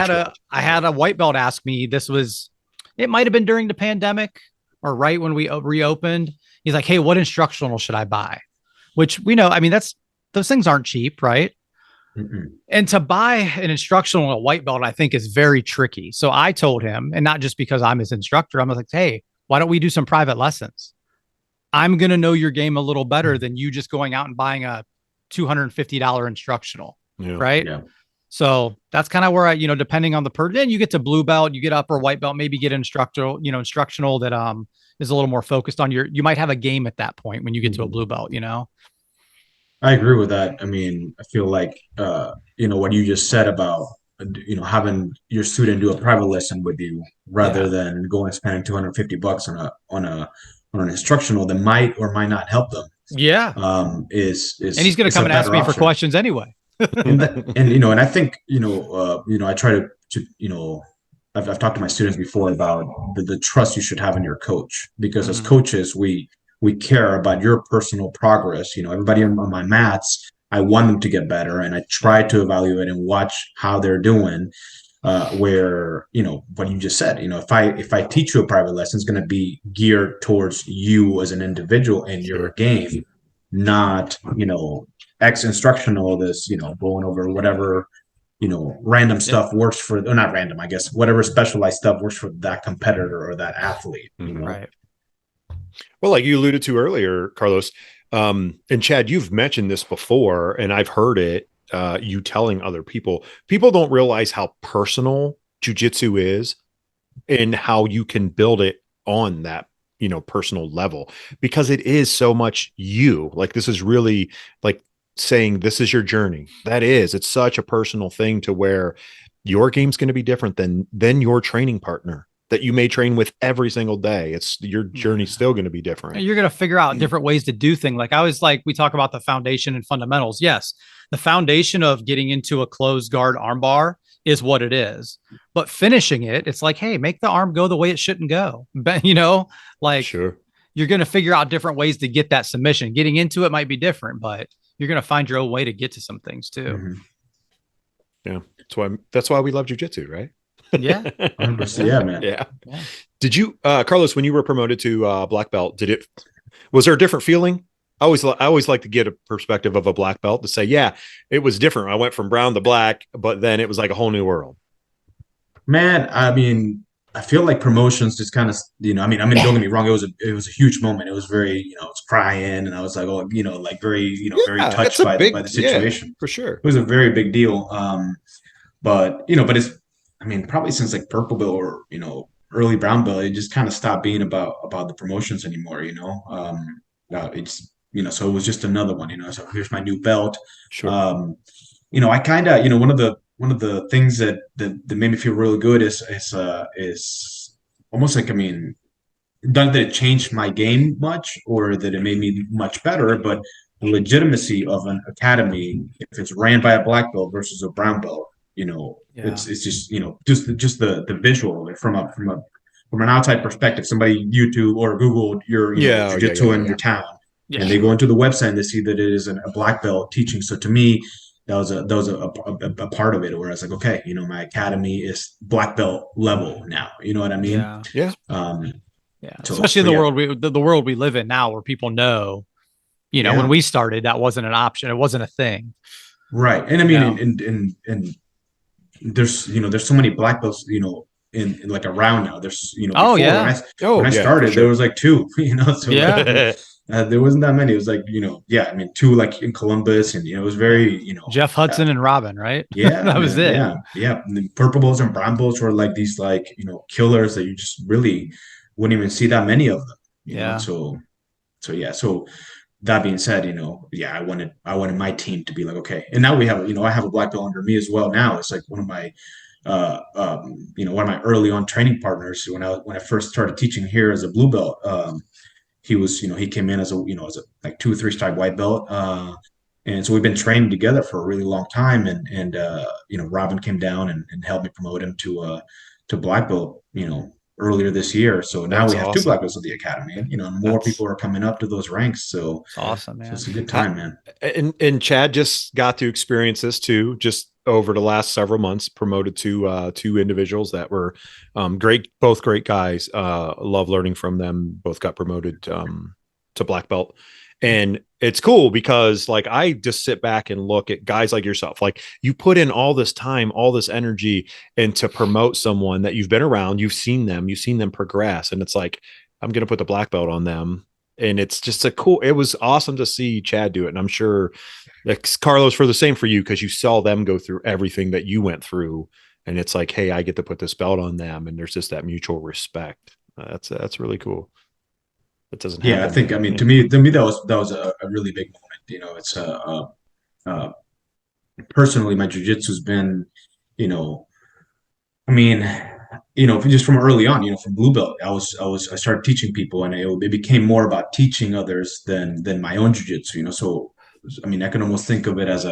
had a white belt ask me, it might've been during the pandemic, or right when we reopened. He's like, hey, what instructional should I buy? Which we know, I mean, those things aren't cheap, right? And to buy an instructional and a white belt, I think is very tricky. So I told him, and not just because I'm his instructor, I'm like, hey, why don't we do some private lessons? I'm going to know your game a little better than you just going out and buying a $250 instructional. Right. Yeah. So that's kind of where I, depending on the then you get to blue belt, you get upper white belt, maybe get instructional that is a little more focused on you might have a game at that point when you get to a blue belt, I agree with that. I mean, I feel like, what you just said about, having your student do a private lesson with you rather than going and spending $250 on an instructional that might or might not help them. Yeah. And he's going to come and ask me for questions anyway. and I think, I try to I've talked to my students before about the trust you should have in your coach, because as coaches, we care about your personal progress. Everybody on my mats, I want them to get better, and I try to evaluate and watch how they're doing. Where, what you just said, if I teach you a private lesson, it's going to be geared towards you as an individual and your game, not, X instructional, this, going over whatever, random stuff works for, or not random, I guess, whatever specialized stuff works for that competitor or that athlete. Right. Well, like you alluded to earlier, Carlos, and Chad, you've mentioned this before, and I've heard it, you telling other people don't realize how personal jiu-jitsu is and how you can build it on that personal level, because it is so much you. Like, this is really like saying this is your journey. It's such a personal thing to where your game's going to be different than your training partner that you may train with every single day. It's your journey's still going to be different. You're going to figure out different ways to do things. Like we talk about the foundation and fundamentals. Yes. The foundation of getting into a closed guard armbar is what it is, but finishing it, it's like, hey, make the arm go the way it shouldn't go. But Sure. You're going to figure out different ways to get that submission. Getting into it might be different, but you're going to find your own way to get to some things too. Mm-hmm. Yeah. That's why we love jiu-jitsu, right? Yeah. 100%. Yeah, man. Yeah. Did you, Carlos, when you were promoted to black belt, was there a different feeling? I always like to get a perspective of a black belt to say, yeah, it was different. I went from brown to black, but then it was like a whole new world. Man, I mean, I feel like promotions just kind of, don't get me wrong. It was a huge moment. It was very, I was crying, and I was like, oh, like very, very touched by the situation. Yeah, for sure. It was a very big deal. But it's, probably since like purple belt or, early brown belt, it just kind of stopped being about the promotions anymore, it's, so it was just another one, so here's my new belt. Sure. I kind of, one of the things that made me feel really good is almost like, not that it changed my game much or that it made me much better, but the legitimacy of an academy, if it's ran by a black belt versus a brown belt, it's just, just the visual of it from an outside perspective. Somebody YouTube or Googled your jiu-jitsu in your town, and they go into the website and they see that it is a black belt teaching. So to me, that was a part of it where I was like, okay, my academy is black belt level now. You know what I mean? Yeah. Especially in the world we live in now, where people know, when we started, that wasn't an option. It wasn't a thing. Right. And and there's, there's so many black belts, in like around now. There's, when I started, there was like two, so there wasn't that many. It was like, two like in Columbus, and it was very, Jeff Hudson and Robin, right? Yeah, that was it. Yeah. And the purple belts and brown belts were like these, like, killers that you just really wouldn't even see that many of them. You know? So that being said, I wanted my team to be like, okay. And now we have, I have a black belt under me as well. Now it's like one of my one of my early on training partners when I first started teaching here as a blue belt. He was, he came in as a like 2 or 3 stripe white belt. And so we've been training together for a really long time. And Robin came down and helped me promote him to black belt, earlier this year. So now we have 2 black belts at the academy, and more people are coming up to those ranks. So it's awesome, man. So it's a good time, man. And Chad just got to experience this too, just over the last several months, promoted to 2 individuals that were great, both great guys. Love learning from them. Both got promoted to black belt. And it's cool because, like, I just sit back and look at guys like yourself. Like, you put in all this time, all this energy, and to promote someone that you've been around, you've seen them progress. And it's like, I'm going to put the black belt on them. And it's just it was awesome to see Chad do it. And I'm sure Carlos, for the same for you, because you saw them go through everything that you went through. And it's like, hey, I get to put this belt on them. And there's just that mutual respect. That's really cool. It doesn't happen. I think, to me that was a really big moment. It's personally, my jiu-jitsu has been, just from early on, from blue belt, I started teaching people, and it became more about teaching others than my own jiu-jitsu. So I can almost think of it as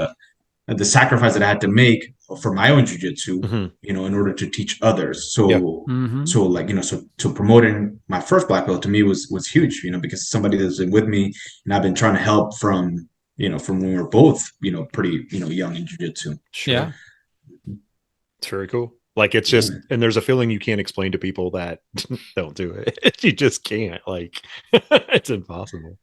the sacrifice that I had to make for my own jiu-jitsu, in order to teach others. So, so promoting my first black belt to me was huge, because somebody that's been with me and I've been trying to help from when we were both, pretty, young in jiu-jitsu. Sure. Yeah. It's very cool. Like, it's just, and there's a feeling you can't explain to people that don't do it. You just can't, like, it's impossible.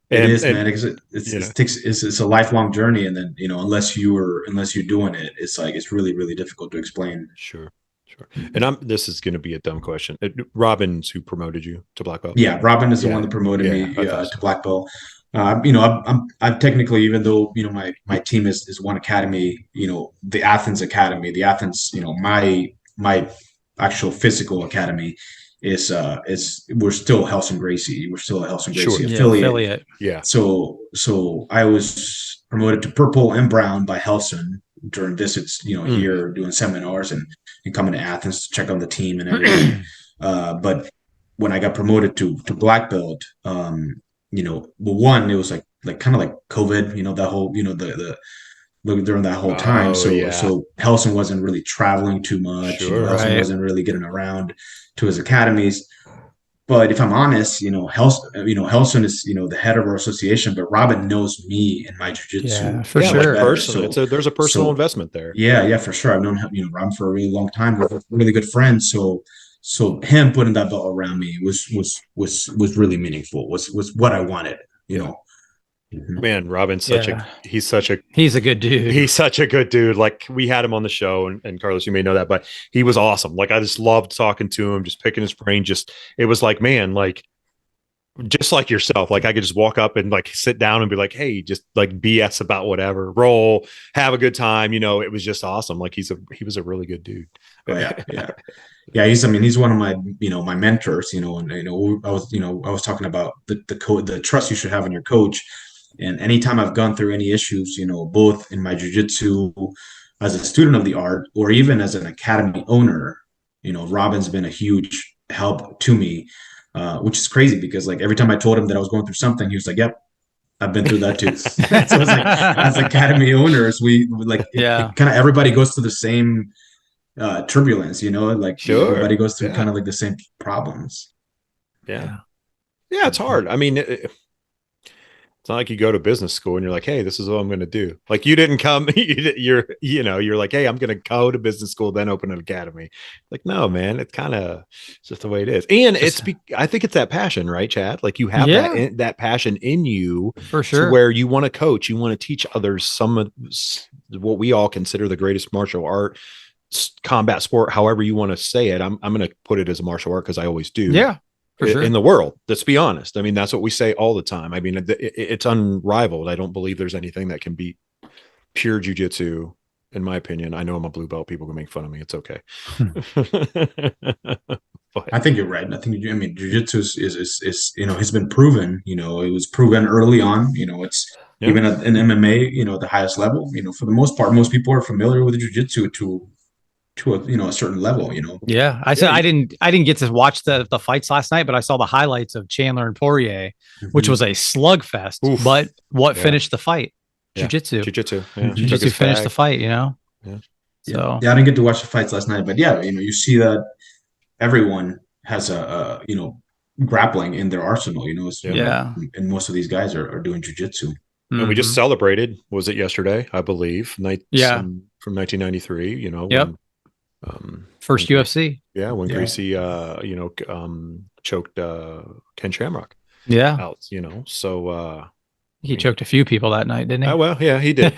It is, man. It's a lifelong journey, and then unless you're doing it, it's like it's really, really difficult to explain. Sure. And this is going to be a dumb question. Robin's who promoted you to black belt. Yeah, Robin is the one that promoted me to black belt. I've technically, even though my team is one academy, the Athens Academy, my actual physical academy is we're still House and Gracie. We're still a House and Gracie Sure. affiliate. Yeah. So I was promoted to purple and brown by Helson during visits, here doing seminars and coming to Athens to check on the team and everything. But when I got promoted to black belt, one, it was like kind of like COVID, that whole, during that whole time. So Helson wasn't really traveling too much. Sure, Helson wasn't really getting around to his academies. But if I'm honest, Helson is, the head of our association, but Robin knows me and my jiu-jitsu. Yeah, for sure. Like there's a personal investment there. Yeah, for sure. I've known Robin for a really long time. We're really good friends. So him putting that belt around me was really meaningful. Was what I wanted. Man, Robin's he's a good dude. He's such a good dude. Like, we had him on the show, and Carlos, you may know that, but he was awesome. Like, I just loved talking to him, just picking his brain. It was like, man, like, just like yourself, like I could just walk up and like sit down and be like, hey, just like BS about whatever, roll, have a good time. It was just awesome. Like, he was a really good dude. Oh, yeah. He's one of my, my mentors, and I was talking about the trust you should have in your coach. And anytime I've gone through any issues, both in my jiu-jitsu as a student of the art or even as an academy owner, Robin's been a huge help to me, which is crazy because like every time I told him that I was going through something, he was like, yep, I've been through that too. So it's like, as academy owners, we like, kind of everybody goes through the same turbulence, like sure. Everybody goes through kind of like the same problems. Yeah, it's hard. I mean, it's not like you go to business school and you're like, hey, this is what I'm going to do. Like, you didn't come, you're like, hey, I'm going to go to business school, then open an academy. Like, no, man, it's just the way it is. And I think it's that passion, right, Chad? Like, you have that passion in you for sure, to where you want to coach, you want to teach others some of what we all consider the greatest martial art, combat sport, however you want to say it. I'm going to put it as a martial art because I always do. Yeah. For sure. In the world. Let's be honest. I mean, that's what we say all the time. I mean, it's unrivaled. I don't believe there's anything that can beat pure jiu-jitsu, in my opinion. I know I'm a blue belt. People can make fun of me. It's okay. I think you're right. I think jiu-jitsu is has been proven. It was proven early on. It's even in MMA. The highest level. For the most part, most people are familiar with jiu-jitsu to a certain level, Yeah. I said, I didn't get to watch the fights last night, but I saw the highlights of Chandler and Poirier, which was a slugfest. Oof. But what finished the fight? Jiu-jitsu. Jiu-jitsu finished the fight, Yeah. So I didn't get to watch the fights last night, but you see that everyone has a grappling in their arsenal, and most of these guys are doing jiu-jitsu. And we just celebrated, was it yesterday? I believe. From 1993, first UFC. Yeah, when Gracie choked Ken Shamrock. Yeah. Out, so he choked a few people that night, didn't he? Well, yeah, he did.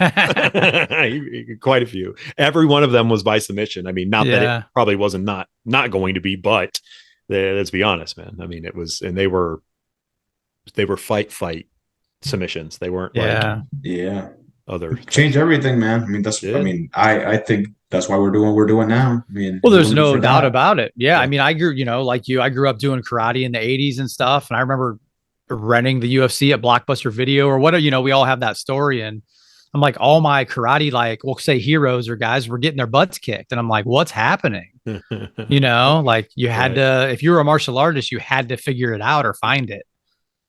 Quite a few. Every one of them was by submission. I mean, not that it probably wasn't not going to be, but let's be honest, man. I mean, it was, and they were fight submissions. They weren't other change everything, man. I mean, I think that's why we're doing what we're doing now. I mean, well, there's no doubt about it. Yeah. I mean, I grew, like you, I grew up doing karate in the 80s and stuff. And I remember renting the UFC at Blockbuster Video or whatever, we all have that story. And I'm like, all my karate, like we'll say heroes or guys were getting their butts kicked. And I'm like, what's happening? Like you had to, if you were a martial artist, you had to figure it out or find it.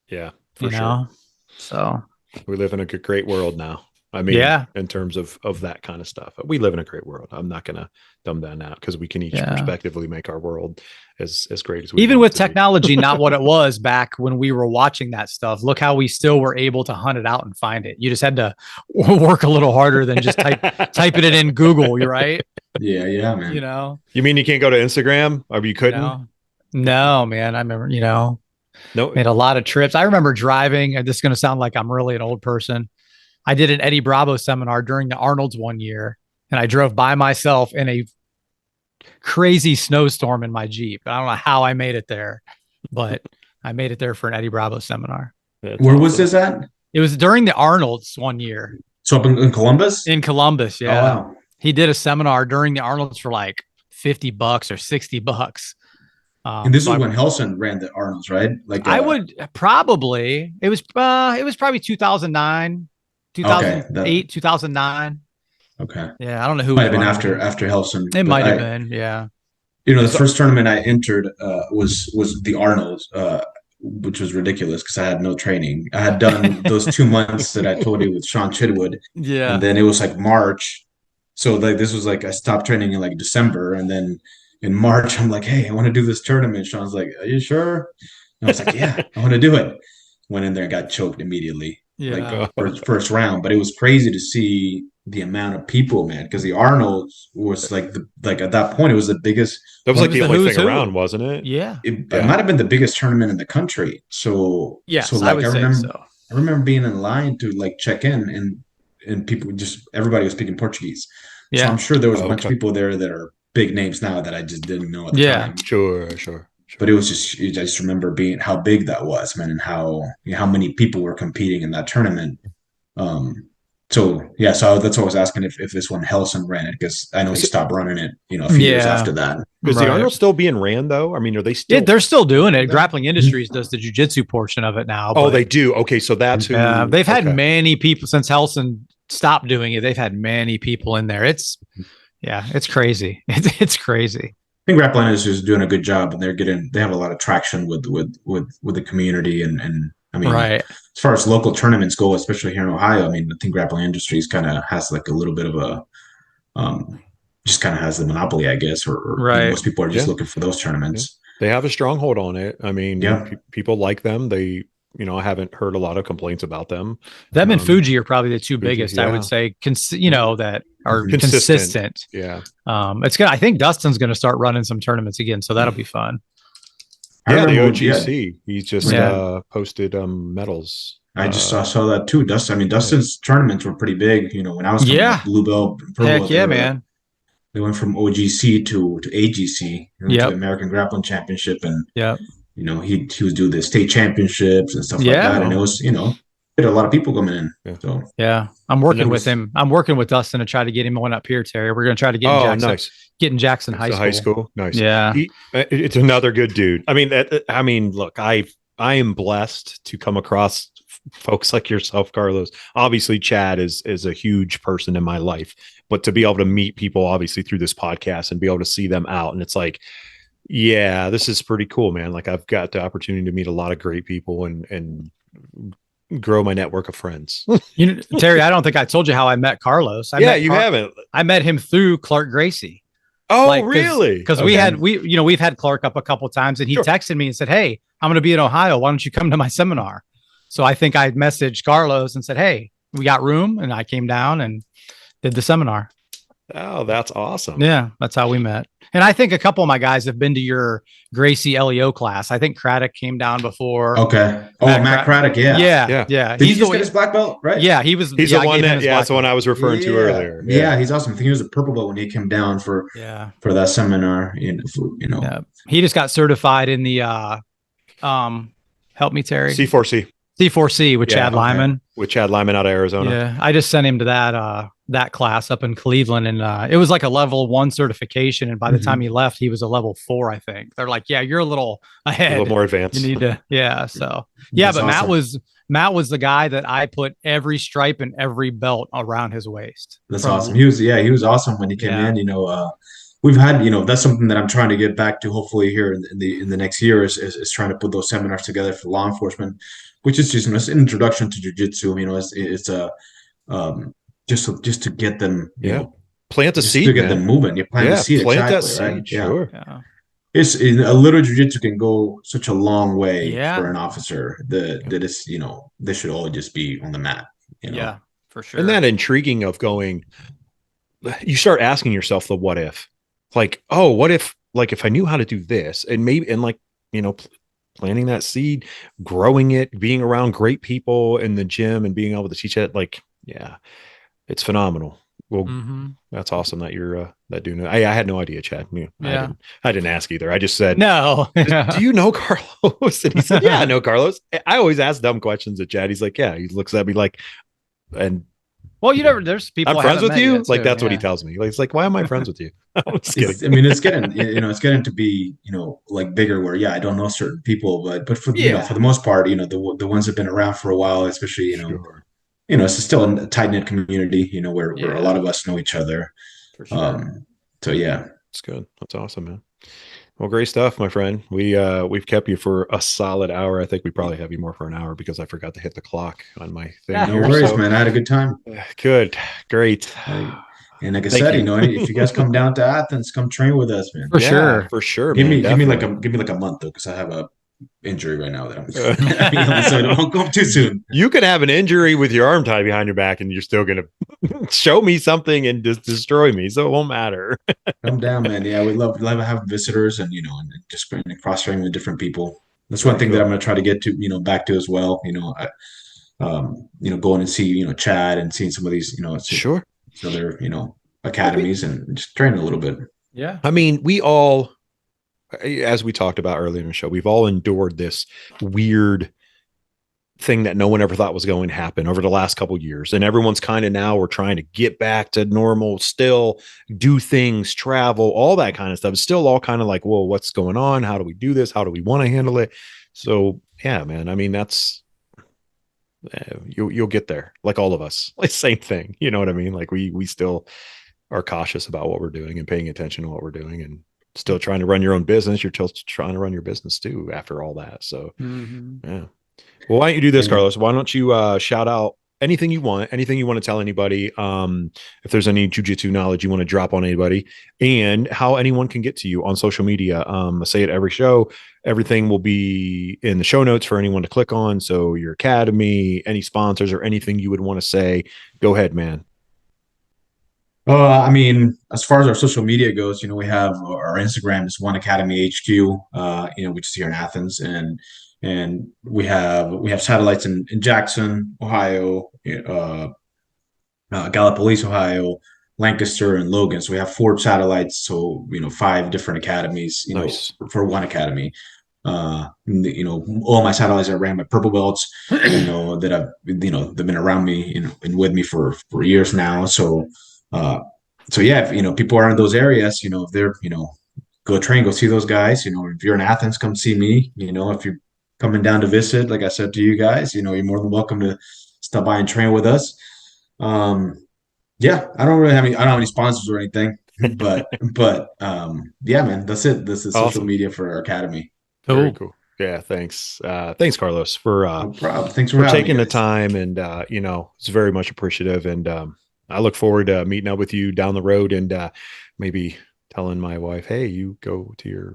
Yeah. For sure. So we live in a great world now. I mean, in terms of that kind of stuff, we live in a great world. I'm not going to dumb that out because we can each respectively make our world as great as we even with technology, not what it was back when we were watching that stuff. Look how we still were able to hunt it out and find it. You just had to work a little harder than just typing it in Google. You're right. Yeah, man. You mean you can't go to Instagram or you couldn't? No, man. I remember, made a lot of trips. I remember driving, and this is going to sound like I'm really an old person. I did an Eddie Bravo seminar during the Arnold's one year, and I drove by myself in a crazy snowstorm in my Jeep. I don't know how I made it there, but I made it there for an Eddie Bravo seminar. Where was this at? It was during the Arnold's one year. So up in Columbus? In Columbus, yeah. Oh, wow. He did a seminar during the Arnold's for like $50 or $60. And this was when Helson ran the Arnold's, right? Like I would probably, it was probably 2009, 2008, 2009. Okay. Yeah. I don't know who might have been running after Helson. It might have been. Yeah. The first tournament I entered was the Arnold's, which was ridiculous because I had no training. I had done those 2 months that I told you with Sean Chidwood. Yeah. And then it was like March. So like this was like I stopped training in like December. And then in March, I'm like, hey, I want to do this tournament. Sean's like, are you sure? And I was like, yeah, I want to do it. Went in there and got choked immediately. Yeah. Like first round. But it was crazy to see the amount of people, man, because the Arnold was like at that point it was the biggest. That was like the only thing around, wasn't it? Yeah. It might have been the biggest tournament in the country. So yes, so like I remember being in line to like check in and people everybody was speaking Portuguese. Yeah. So I'm sure there was a bunch of people there that are big names now that I just didn't know at the time. Sure. But I just remember how big that was, man, and how many people were competing in that tournament. So that's why I was asking if this one Helson ran it, because I know he stopped running it, a few years after that. Is the Arnold still being ran though? I mean, are they still? Yeah, they're still doing it. Grappling Industries does the jiu-jitsu portion of it now. Oh, they do. Okay, so that's who. They've had many people since Helson stopped doing it. They've had many people in there. It's crazy. It's crazy. I think Grappling Industries is doing a good job, and they have a lot of traction with the community and. I mean, right. As far as local tournaments go, especially here in Ohio, I mean, I think Grappling Industries kind of has like a little bit of a, just kind of has the monopoly, I guess, or most people are just looking for those tournaments. They have a stronghold on it. I mean, people like them. They, I haven't heard a lot of complaints about them. Them and Fuji are probably the two biggest, I would say, that are consistent. Yeah. It's good. I think Dustin's going to start running some tournaments again, so that'll be fun. Yeah, the OGC. He just posted medals. I just saw that too. Dustin's tournaments were pretty big. When I was blue belt, heck yeah, man. They went from OGC to AGC, to American Grappling Championship, and he was doing the state championships and stuff like that. And it was a lot of people coming in. So I'm working with him. I'm working with Dustin to try to get him one up here, Terry. We're going to try to get getting Jackson High School. Nice. Yeah. It's another good dude. I mean, look, I am blessed to come across folks like yourself, Carlos. Obviously, Chad is a huge person in my life, but to be able to meet people obviously through this podcast and be able to see them out, and it's like, yeah, this is pretty cool, man. Like I've got the opportunity to meet a lot of great people and grow my network of friends. Terry, I don't think I told you how I met Carlos. Haven't. I met him through Clark Gracie. Oh, really? Because we've had Clark up a couple of times, and he texted me and said, "Hey, I'm going to be in Ohio. Why don't you come to my seminar?" So I think I messaged Carlos and said, "Hey, we got room," and I came down and did the seminar. Oh, that's awesome. Yeah, that's how we met. And I think a couple of my guys have been to your Gracie LEO class. I think Craddock came down before. Okay. Matt Craddock. Yeah. Did he just get his black belt, right? Yeah, he's the one that's the one I was referring to earlier. Yeah, he's awesome. I think he was a purple belt when he came down for that seminar. He just got certified in the help me, Terry. C4C with Chad Lyman. With Chad Lyman out of Arizona. Yeah, I just sent him to that class up in Cleveland, and it was like a level 1 certification. And by the time he left, he was a level 4, I think. They're like, "Yeah, you're a little ahead, a little more advanced. You need to, So but awesome. Matt was the guy that I put every stripe and every belt around his waist. That's awesome. He was awesome when he came in. We've had, that's something that I'm trying to get back to. Hopefully, here in the next year is trying to put those seminars together for law enforcement, which is just it's an introduction to jiu-jitsu. It's a just to get them, plant the seed, to get them moving. You plant the seed, plant exactly, that seed, right? sure. Yeah. It's a little jiu-jitsu can go such a long way for an officer. That is, they should all just be on the mat. Yeah, for sure. And that intriguing of going, you start asking yourself the what if, like, oh, what if, like, if I knew how to do this, and maybe, and like, planting that seed, growing it, being around great people in the gym and being able to teach it, like, it's phenomenal. Well, that's awesome that you're that doing it. I had no idea, Chad. I didn't ask either. I just said, no. Do you know Carlos? And he said, yeah, I know Carlos. I always ask dumb questions at Chad. He's like, yeah. He looks at me like, and Well, you never. There's people. I'm I friends haven't with met you. yet, Like too. that's what he Yeah. tells me. Like, it's like, why am I friends with you? I'm just kidding. I mean, it's getting, it's getting to be, like bigger where, yeah, I don't know certain people, but for, Yeah. for the most part, the ones that have been around for a while, especially, Sure, it's still a tight knit community, where a Yeah. lot of us know each other. for sure. So yeah. It's good. That's awesome, man. Well, great stuff, my friend. We've kept you for a solid hour. I think we probably have you more for an hour because I forgot to hit the clock on my thing Yeah. No here. worries, So man. I had a good time. good, great. And like I Thank said, you. if you guys come down to Athens, come train with us, man. For sure. For sure, Give man. me Definitely. give me like a month though, because I have a injury right now that I'm so it won't go too soon. You could have an injury with your arm tied behind your back, and you're still gonna show me something and just destroy me. So it won't matter. Come down, man. Yeah, we love having visitors and and just cross training with different people. That's one Very thing that cool. I'm gonna try to get to, back to as well. Going and see, Chad and seeing some of these, Sure. other, academies and just training a little bit. Yeah. I mean, we all, as we talked about earlier in the show, we've all endured this weird thing that no one ever thought was going to happen over the last couple of years. And everyone's kind of now we're trying to get back to normal, still do things, travel, all that kind of stuff. It's still all kind of like, whoa, what's going on? How do we do this? How do we want to handle it? So yeah, man, I mean, that's, you'll get there, like all of us. Like same thing, you know what I mean? Like we still are cautious about what we're doing and paying attention to what we're doing, and still trying to run your own business. You're still trying to run your business too after all that. So yeah. Well, why don't you do this, Carlos? Why don't you shout out anything you want to tell anybody, if there's any jiu-jitsu knowledge you want to drop on anybody, and how anyone can get to you on social media. I say it every show. Everything will be in the show notes for anyone to click on. So your academy, any sponsors, or anything you would want to say, go ahead, man. I mean, as far as our social media goes, we have our Instagram is oneacademyhq, which is here in Athens, and we have satellites in Jackson, Ohio, Gallipolis, Ohio, Lancaster, and Logan. So we have 4 satellites. So 5 different academies. Nice. For one academy. All my satellites are ran by purple belts. That I've they've been around me and with me for years now. So yeah, if people are in those areas, if they're go train, go see those guys. If you're in Athens, come see me. If you're coming down to visit, like I said to you guys, you're more than welcome to stop by and train with us. Yeah, I don't have any sponsors or anything, but yeah, man, that's it. This is social media for our academy. Very cool. Yeah, thanks. Thanks, Carlos, for no problem. Thanks for taking the time, and it's very much appreciative. And I look forward to meeting up with you down the road, and maybe telling my wife, hey, you go to your,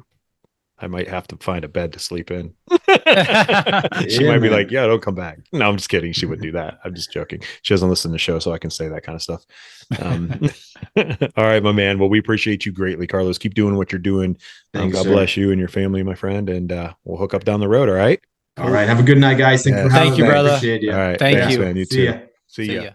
I might have to find a bed to sleep in. She might be like, yeah, don't come back. No, I'm just kidding. She wouldn't do that. I'm just joking. She doesn't listen to the show, so I can say that kind of stuff. All right, my man. Well, we appreciate you greatly, Carlos. Keep doing what you're doing. Thanks, God sir. bless you and your family, my friend. And we'll hook up down the road. All right. All right. Have a good night, guys. Thank you, brother. Appreciate you. All right. Thank thanks, you. man. You See too. ya. See ya.